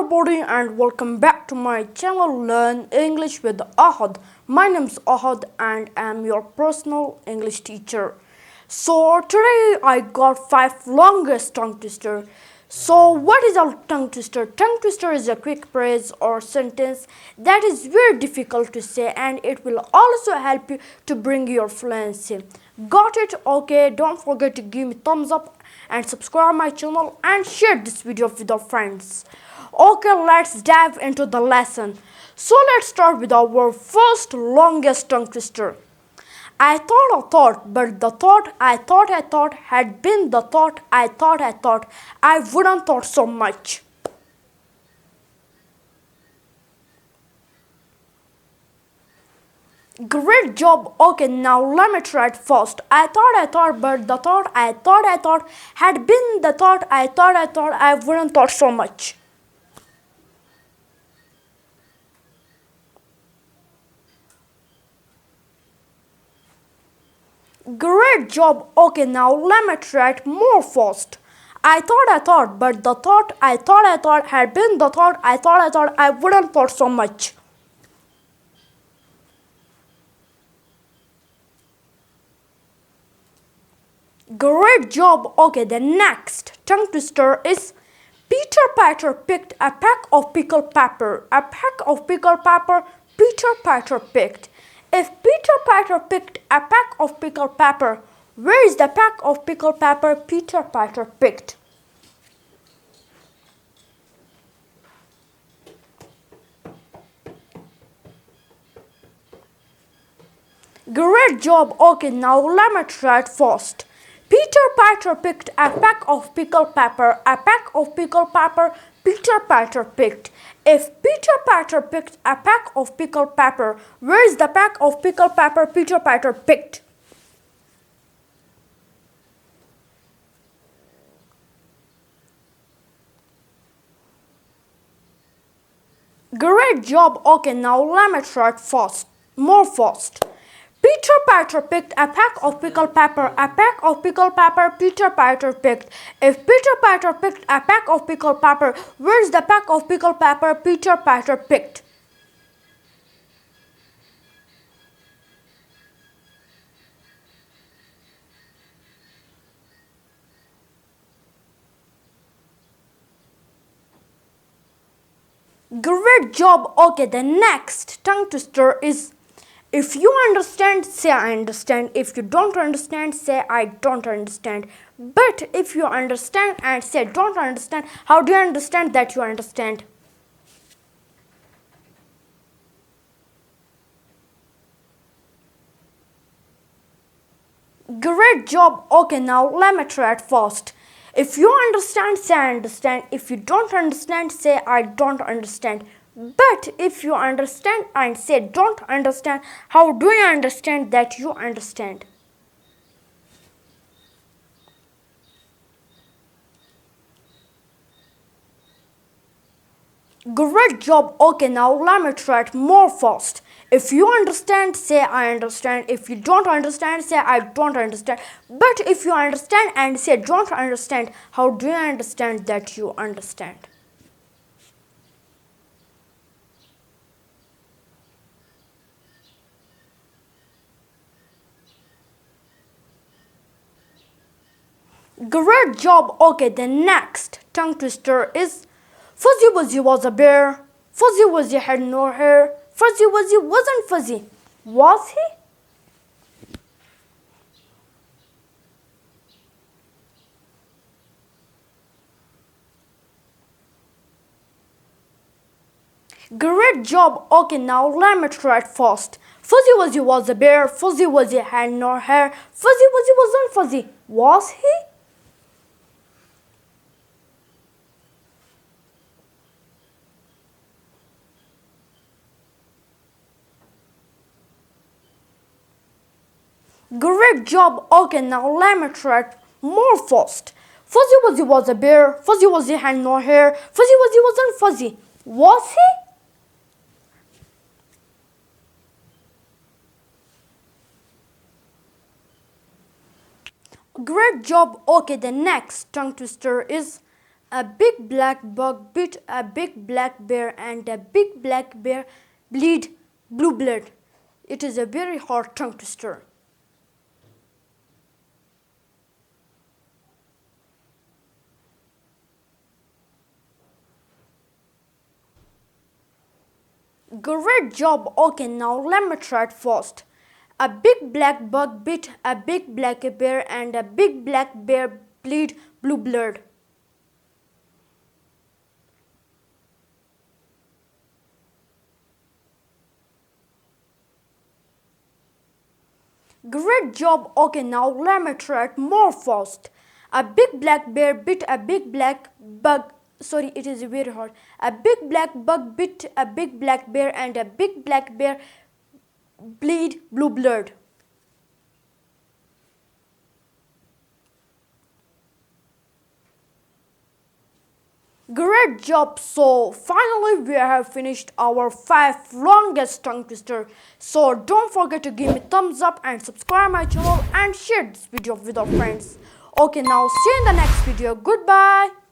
everybody and welcome back to my channel Learn English with Ahad. My name is Ahad and I'm your personal English teacher. So today I got 5 longest tongue twister. So what is a tongue twister? Tongue twister is a quick phrase or sentence that is very difficult to say and it will also help you to bring your fluency. Got it? Okay, don't forget to give me thumbs up and subscribe my channel and share this video with your friends. Okay, let's dive into the lesson. So let's start with our first longest tongue twister. I thought, but the thought I thought had been the thought I thought I wouldn't thought so much. Great job. Okay, now let me try it first. I thought, but the thought I thought had been the thought I thought I wouldn't thought so much. Great job. Okay, now let me try it more fast. I thought, but the thought I thought had been the thought I thought I wouldn't thought so much. Great job. Okay, the next tongue twister is Peter Piper picked a peck of pickled pepper. A peck of pickled pepper Peter Piper picked. If Peter Piper picked a peck of pickled pepper, where is the peck of pickled pepper Peter Piper picked? Great job. Okay, now let me try it first. Peter Piper picked a peck of pickled pepper. A peck of pickled pepper Peter Piper picked. If Peter Piper picked a peck of pickled pepper, where is the peck of pickled pepper Peter Piper picked? Great job. Okay, now let me try it fast. More fast. Peter Piper picked a peck of pickled pepper. A peck of pickled pepper Peter Piper picked. If Peter Piper picked a peck of pickled pepper, where is the peck of pickled pepper Peter Piper picked? Great job. Okay, the next tongue twister is if you understand, say I understand. If you don't understand, say I don't understand. But if you understand and say don't understand, how do you understand that you understand? Great job. Okay, now let me try it first. If you understand, say I understand. If you don't understand, say I don't understand. But if you understand and say don't understand, how do you understand that you understand? Great job. Okay, now let me try it more fast. If you understand, say I understand. If you don't understand, say I don't understand. But if you understand and say don't understand, how do you understand that you understand? Great job. Okay, the next tongue twister is Fuzzy Wuzzy was a bear. Fuzzy Wuzzy had no hair. Fuzzy Wuzzy wasn't fuzzy. Was he? Great job. Okay, now let me try it first. Fuzzy Wuzzy was a bear. Fuzzy Wuzzy had no hair. Fuzzy Wuzzy wasn't fuzzy. Was he? Great job. Okay, now let me try it more fast. Fuzzy Wuzzy was a bear. Fuzzy Wuzzy had no hair. Fuzzy Wuzzy wasn't fuzzy. Was he? Great job. Okay, the next tongue twister is A big black bug bit a big black bear and a big black bear bleed blue blood. It is a very hard tongue twister. Great job. Okay, now let me try it first. A big black bug bit a big black bear and a big black bear bleed blue blood. Great job. Okay, now let me try it more fast. A big black bear bit a big black bug. Sorry, it is very hard. A big black bug bit a big black bear and a big black bear bleed blue blood. Great job. So finally we have finished our 5 longest tongue twister. So don't forget to give me thumbs up and subscribe my channel and share this video with your friends. Okay, now see you in the next video. Goodbye.